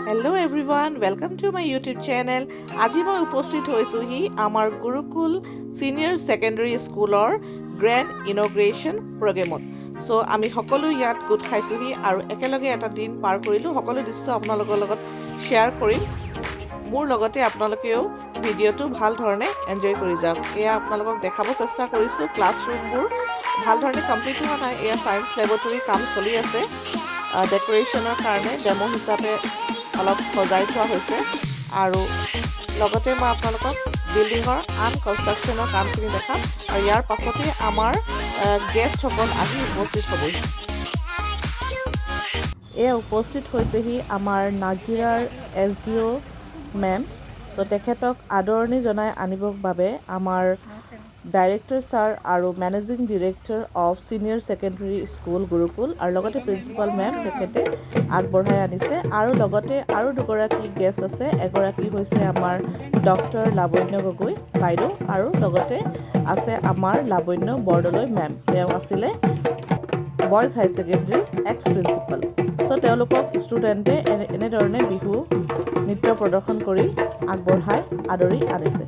Hello' everyone, welcome to my YouTube channel. আজি মই উপস্থিত হৈছোঁহি আমাৰ গুৰুকুল ছিনিয়ৰ ছেকেণ্ডেৰী স্কুলৰ গ্ৰেণ্ড ইনগ্ৰেশ্যন প্ৰগ্ৰেমত। চ' আমি সকলো ইয়াত গোট খাইছোঁহি আৰু একেলগে এটা দিন পাৰ কৰিলোঁ। সকলো দৃশ্য আপোনালোকৰ লগত শ্বেয়াৰ কৰিম। মোৰ লগতে আপোনালোকেও ভিডিঅ'টো ভাল ধৰণে এনজয় কৰি যাওক। এয়া আপোনালোকক দেখাব চেষ্টা কৰিছোঁ। ক্লাছৰুমবোৰ ভাল ধৰণে কমপ্লিট হোৱা নাই। এয়া ছায়েন্স লেবৰেটৰী কাম চলি আছে। ডেক'ৰেশ্যনৰ কাৰণে ডেমো হিচাপে অলপ সজাই থোৱা হৈছে আৰু লগতে মই আপোনালোকক বিল্ডিঙৰ কনষ্ট্ৰাকশ্যনৰ কামখিনি দেখাম আৰু ইয়াৰ পাছতেই আমাৰ গেষ্টসকল আহি উপস্থিত হ'বহি। এয়া উপস্থিত হৈছেহি আমাৰ নাজিৰাৰ SDO মেম। ত' তেখেতক আদৰণি জনাই আনিবৰ বাবে আমাৰ ডাইৰেক্টৰ ছাৰ আৰু managing director of senior secondary school gurukul আৰু লগতে প্ৰিন্সিপাল মেম তেখেতে আগবঢ়াই আনিছে। আৰু লগতে আৰু দুগৰাকী গেষ্ট আছে। এগৰাকী হৈছে আমাৰ ডক্টৰ লাৱণ্য গগৈ বাইদেউ আৰু লগতে আছে আমাৰ লাৱণ্য বৰদলৈ মেম। তেওঁ আছিলে বইজ হাই ছেকেণ্ডেৰী এক্স প্ৰিন্সিপাল। চ' তেওঁলোকক ষ্টুডেণ্টে এনেধৰণে বিহু নৃত্য প্ৰদৰ্শন কৰি আগবঢ়াই আদৰি আনিছে।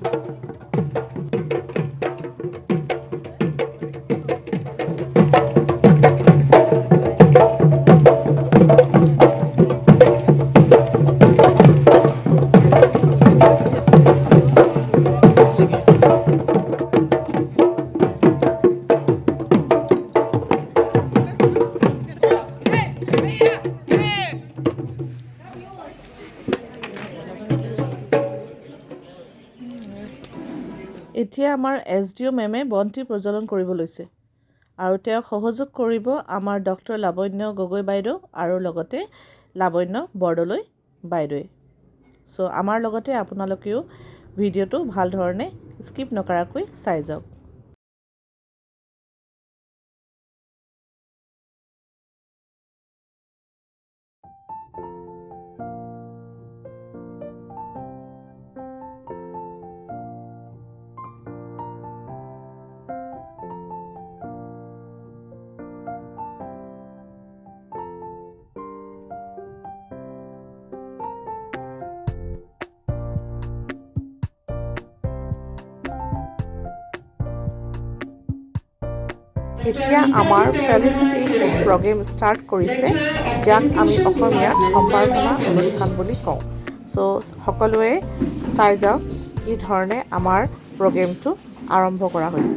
এতিয়া আমাৰ SDO মেমে বন্তি প্ৰজ্বলন কৰিব লৈছে আৰু তেওঁক সহযোগ কৰিব আমাৰ ডক্টৰ লাৱণ্য গগৈ বাইদেউ আৰু লগতে লাৱণ্য বৰদলৈ বাইদেৱে। চ' আমাৰ লগতে আপোনালোকেও ভিডিঅ'টো ভাল ধৰণে স্কিপ নকৰাকৈ চাই যাওক। এতিয়া আমাৰ ফেলিচিটেশ্যন প্ৰগ্ৰেম ষ্টাৰ্ট কৰিছে, যাক আমি অসমীয়াত সম্বৰ্ধনা অনুষ্ঠান বুলি কওঁ। চ' সকলোৱে চাই যাওক কি ধৰণে আমাৰ প্ৰগ্ৰেমটো আৰম্ভ কৰা হৈছে।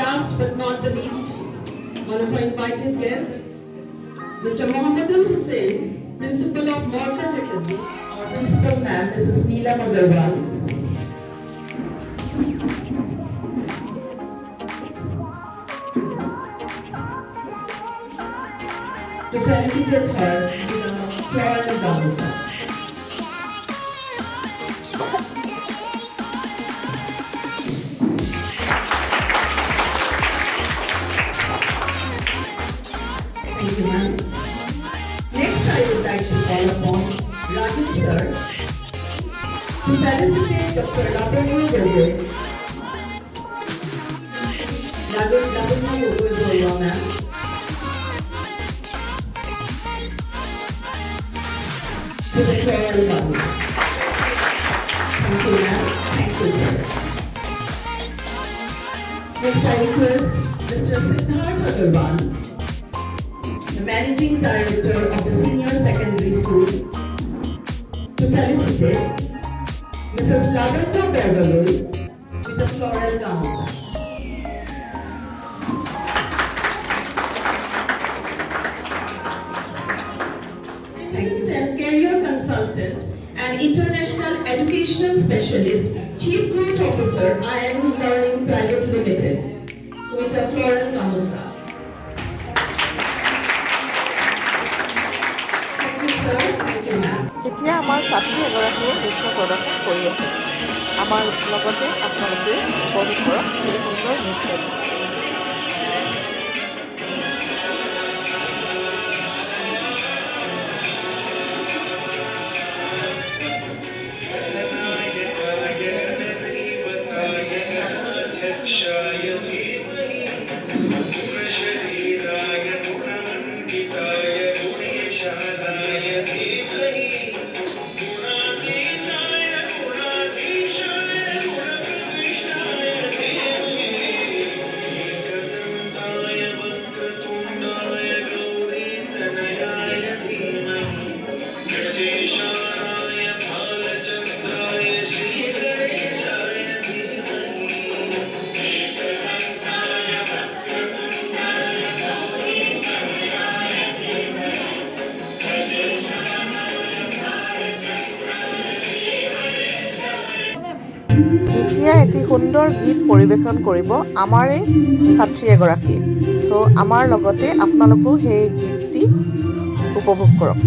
Last but not the least, one of our invited guests, Mr. Mohammadul Hussain, Principal of Mortgage Academy, our Principal Ma'am, Mrs. Neelam Agarwal. To felicitate her with a floral gamusa. Thank you, ma'am. Next, I would like to call upon Rajan sir to felicitate Dr. Labanyo Gogoi. Labanyo Gogoi, ma'am. To the floral gamusa. Thank you, ma'am. Thank you, sir. Next, I request Mr. Siddharth Agarwal, the Managing Director of the Senior Secondary School, to felicitate Mrs. Lavanya Berdaloy with a floral gamusa. Thank you. And career consultant and international educational specialist, Chief Growth Officer, IIM Learning Private Limited, so with a floral gamusa. এতিয়া আমাৰ ছাত্ৰী এগৰাকীয়ে নৃত্য প্ৰদৰ্শন কৰি আছে। আমাৰ লগতে আপোনালোকে উপভোগ কৰক এই সুন্দৰ নৃত্য। शायद ही नहीं शरीरा এতিয়া এটি সুন্দৰ গীত পৰিৱেশন কৰিব আমাৰে ছাত্ৰী এগৰাকীয়ে। চ' আমাৰ লগতে আপোনালোকেও সেই গীতটি উপভোগ কৰক।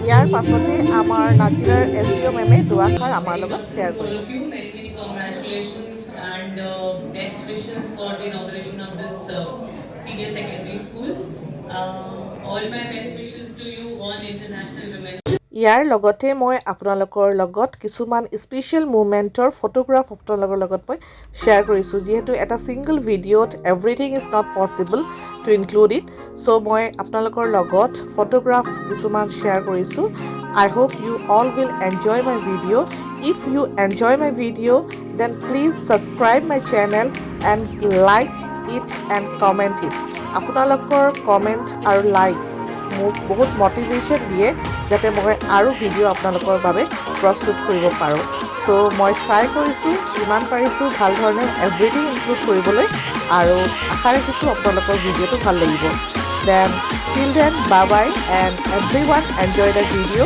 ইয়াৰ পাছতে আমাৰ নাজিৰাৰ SDO মেমে দুআষাৰ আমাৰ লগত শ্বেয়াৰ কৰিব। Many congratulations and best wishes for the inauguration of this senior secondary school. All my best wishes to you on International Women's ইয়াৰ লগতে মই আপোনালোকৰ লগত কিছুমান স্পেচিয়েল মুভমেণ্টৰ ফটোগ্ৰাফ আপোনালোকৰ লগত মই শ্বেয়াৰ কৰিছোঁ। যিহেতু এটা ছিংগল ভিডিঅ'ত everything is not possible to include it. So' মই আপোনালোকৰ লগত ফটোগ্ৰাফ কিছুমান শ্বেয়াৰ কৰিছোঁ। I hope you all will enjoy my video. If you enjoy my video, then please subscribe my channel and like it and comment it. আপোনালোকৰ comment আৰু like মোক বহুত motivation দিয়ে যাতে মই আৰু ভিডিঅ' আপোনালোকৰ বাবে প্ৰস্তুত কৰিব পাৰোঁ। চ' মই ট্ৰাই কৰিছোঁ যিমান পাৰিছোঁ ভাল ধৰণে এভৰিথিং ইনক্লুড কৰিবলৈ আৰু আশা ৰাখিছোঁ আপোনালোকৰ ভিডিঅ'টো ভাল লাগিব। Then till then, bye bye and everyone enjoy the video.